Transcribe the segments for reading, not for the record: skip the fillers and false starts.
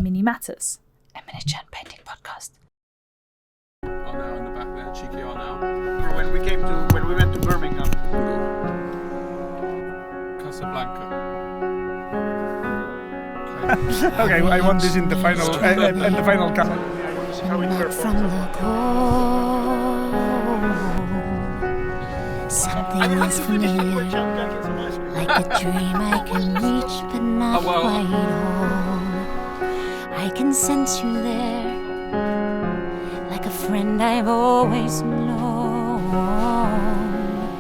Mini Matters, a miniature painting podcast. Are now in the back there, Cheeky are now. When we went to Birmingham. Casablanca. Okay, I want this in the final cut. Not from the cold. Something is familiar, like a dream I can reach but not quite home. I can sense you there, like a friend I've always known.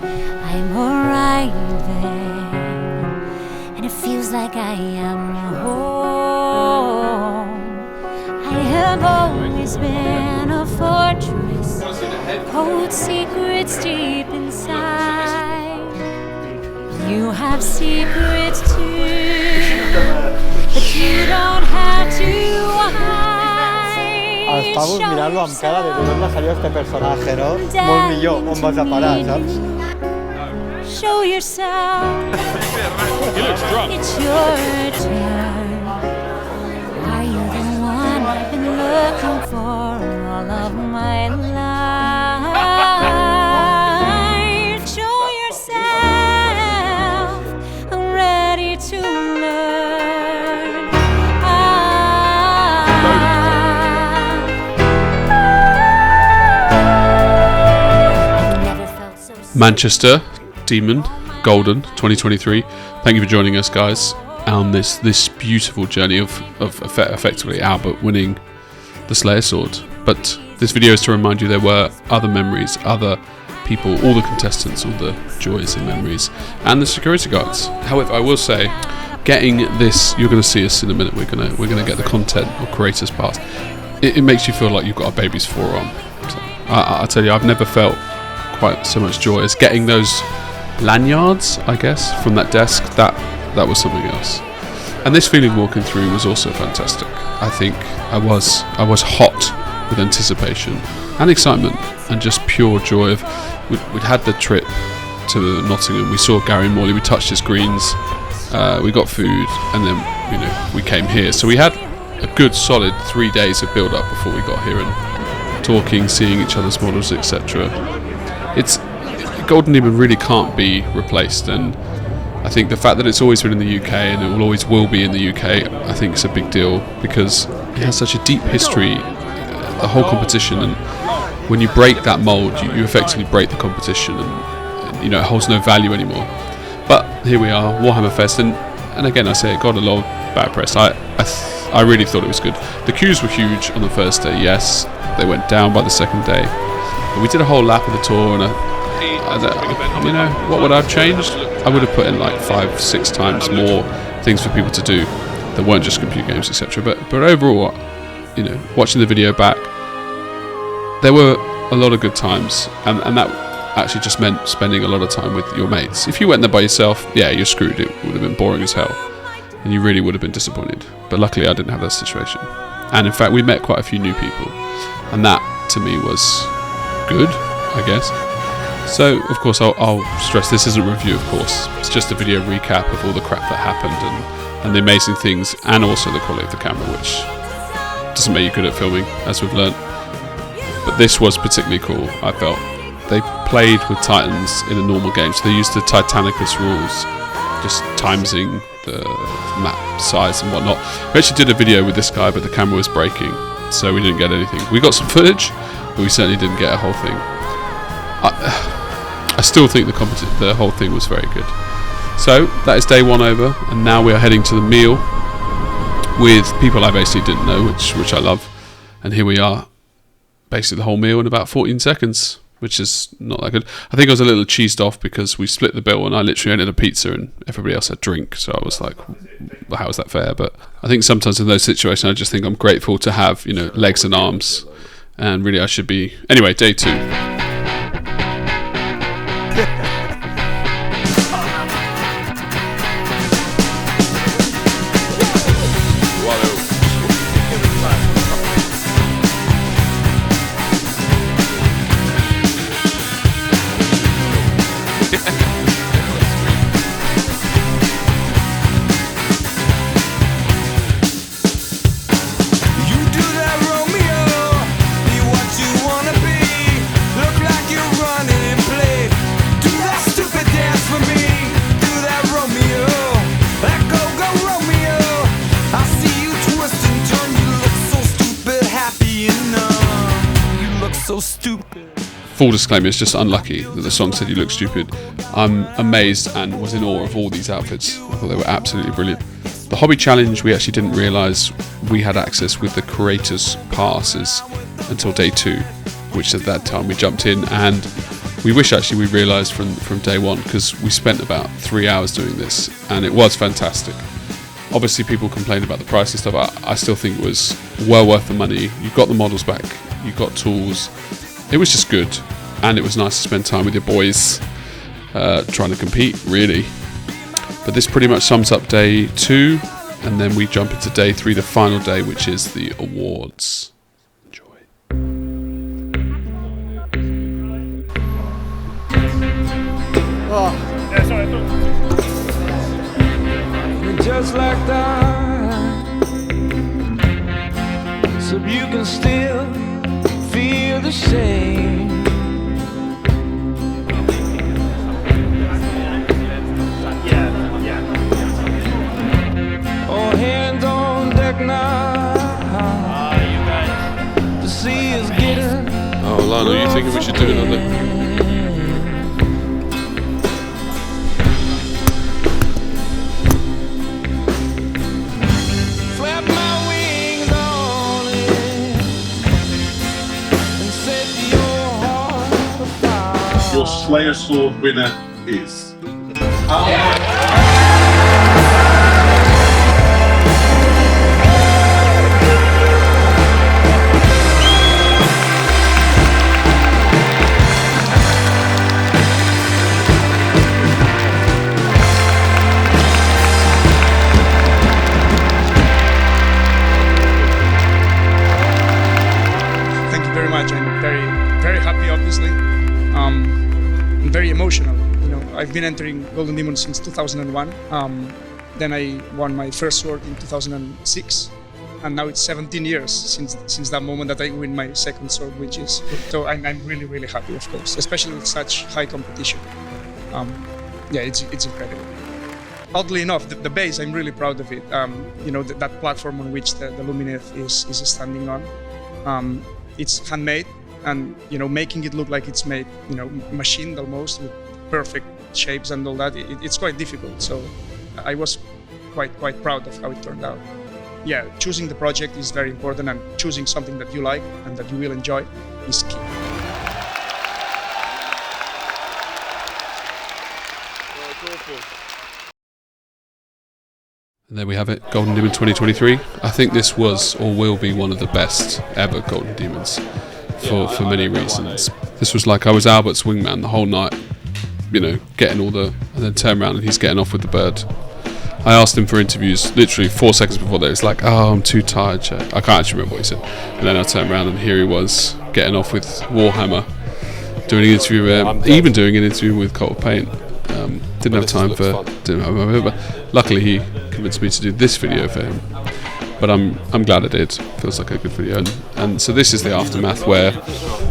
I'm arriving, and it feels like I am home. I have always been a fortress, hold secrets deep inside. You have secrets too, but you don't have to hide. Els pavos mirant-lo amb cara de d'on va salir este personatge, no? Molt millor, on vas a parar, saps? Show yourself. He looks drunk. It's your turn. Are you the one I've been looking for all of my life? Show yourself. I'm ready to learn. I've never felt so Manchester, Demon, Golden, 2023. Thank you for joining us, guys, on this beautiful journey of effectively Albert winning the Slayer Sword. But this video is to remind you there were other memories, other people, all the contestants, all the joys and memories, and the security guards. However, I will say, getting this, you're going to see us in a minute. We're gonna get the content or creators pass. It makes you feel like you've got a baby's forearm. So, I tell you, I've never felt quite so much joy as getting those lanyards, I guess, from that desk. That was something else. And this feeling walking through was also fantastic. I think I was hot with anticipation and excitement and just pure joy of we'd had the trip to Nottingham. We saw Gary Morley, we touched his greens, we got food, and then we came here. So we had a good solid 3 days of build up before we got here and talking, seeing each other's models, etc. Golden Demon really can't be replaced, and I think the fact that it's always been in the UK and it always will be in the UK, I think it's a big deal because it has such a deep history, the whole competition, and when you break that mould, you effectively break the competition, and it holds no value anymore. But here we are, Warhammer Fest, and again I say it got a lot of bad press. I really thought it was good. The queues were huge on the first day, yes, they went down by the second day. But we did a whole lap of the tour, and what would I have changed? I would have put in like 5-6 times more things for people to do that weren't just computer games, etc. But overall, watching the video back, there were a lot of good times, and that actually just meant spending a lot of time with your mates. If you went there by yourself, yeah, you're screwed. It would have been boring as hell, and you really would have been disappointed. But luckily, I didn't have that situation, and in fact, we met quite a few new people, and that to me was good, I guess. So, of course, I'll stress this isn't a review, of course. It's just a video recap of all the crap that happened and the amazing things, and also the quality of the camera, which doesn't make you good at filming, as we've learnt. But this was particularly cool, I felt. They played with Titans in a normal game, so they used the Titanicus rules, just timesing the map size and whatnot. We actually did a video with this guy, but the camera was breaking, so we didn't get anything. We got some footage, but we certainly didn't get a whole thing. I still think the whole thing was very good. So that is day one over, and now we are heading to the meal with people I basically didn't know, which I love. And here we are, basically the whole meal in about 14 seconds, which is not that good. I think I was a little cheesed off because we split the bill and I literally ended a pizza and everybody else had drink. So I was like, well, how is that fair? But I think sometimes in those situations I just think I'm grateful to have legs and arms, and really I should be. Anyway, day two. full disclaimer, it's just unlucky that the song said you look stupid. I'm amazed and was in awe of all these outfits. I thought they were absolutely brilliant. The hobby challenge, we actually didn't realise we had access with the creators passes until day 2, which at that time we jumped in, and we wish actually we realised from day 1, because we spent about 3 hours doing this and it was fantastic. Obviously people complained about the price and stuff. I still think it was well worth the money. You got the models back, you got tools. It was just good, and it was nice to spend time with your boys trying to compete, really. But this pretty much sums up day 2, and then we jump into day 3, the final day, which is the awards. Enjoy. Yeah, sorry, I thought- Just like that, so you can still feel the same. All hands on deck now. The sea is getting. Oh, Lionel, you thinking we should do another? Flap my wings on it and set your heart afire. Your Slayer Sword winner is. Thank you very much. I'm very, very happy, obviously. I'm very emotional. You know, I've been entering Golden Demon since 2001. Then I won my first sword in 2006, and now it's 17 years since that moment that I win my second sword, which is. So I'm really, really happy, of course, especially with such high competition. Yeah, it's incredible. Oddly enough, the base, I'm really proud of it. You know, that platform on which the Lumineth is standing on. It's handmade, and you know, making it look like it's made, you know, machined almost with perfect shapes and all that. It's quite difficult. So I was quite proud of how it turned out. Yeah, choosing the project is very important, and choosing something that you like and that you will enjoy is key. And there we have it, Golden Demon 2023. I think this was or will be one of the best ever Golden Demons for many reasons. This was like I was Albert's wingman the whole night, you know, getting all the, and then turn around and he's getting off with the bird. I asked him for interviews literally 4 seconds before that. It's like, oh, I'm too tired, Chad. I can't actually remember what he said. And then I turned around and here he was getting off with Warhammer, doing an interview with him, even doing an interview with Cult of Paint. Didn't have time for, but luckily he convinced me to do this video for him. But I'm glad I did. Feels like a good video. And so this is the aftermath where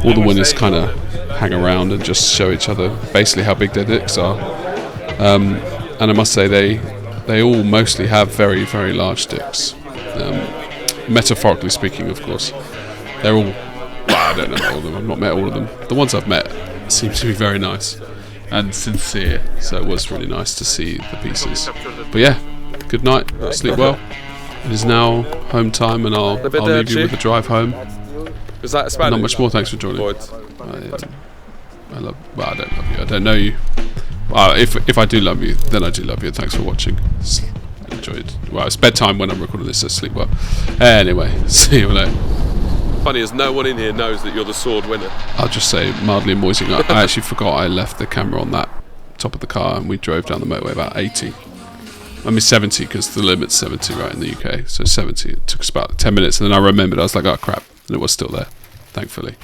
all the winners kind of hang around and just show each other basically how big their dicks are. And I must say they all mostly have very, very large dicks. Metaphorically speaking, of course. They're all, well, I don't know all of them. I've not met all of them. The ones I've met seem to be very nice and sincere, so it was really nice to see the pieces. But yeah, good night, sleep well. It is now home time, and I'll leave you with the drive home. Is that Spanish? Not much more. Thanks for joining. I don't love you. I don't know you. If I do love you, then I do love you. Thanks for watching. Enjoyed. Well, it's bedtime when I'm recording this, so sleep well. Anyway, see you later. Funny as no one in here knows that you're the sword winner. I'll just say mildly amusing. I actually forgot I left the camera on that top of the car, and we drove down the motorway about 80. I mean 70, because the limit's 70 right in the UK. So 70. It took us about 10 minutes, and then I remembered. I was like, oh crap, and it was still there, thankfully.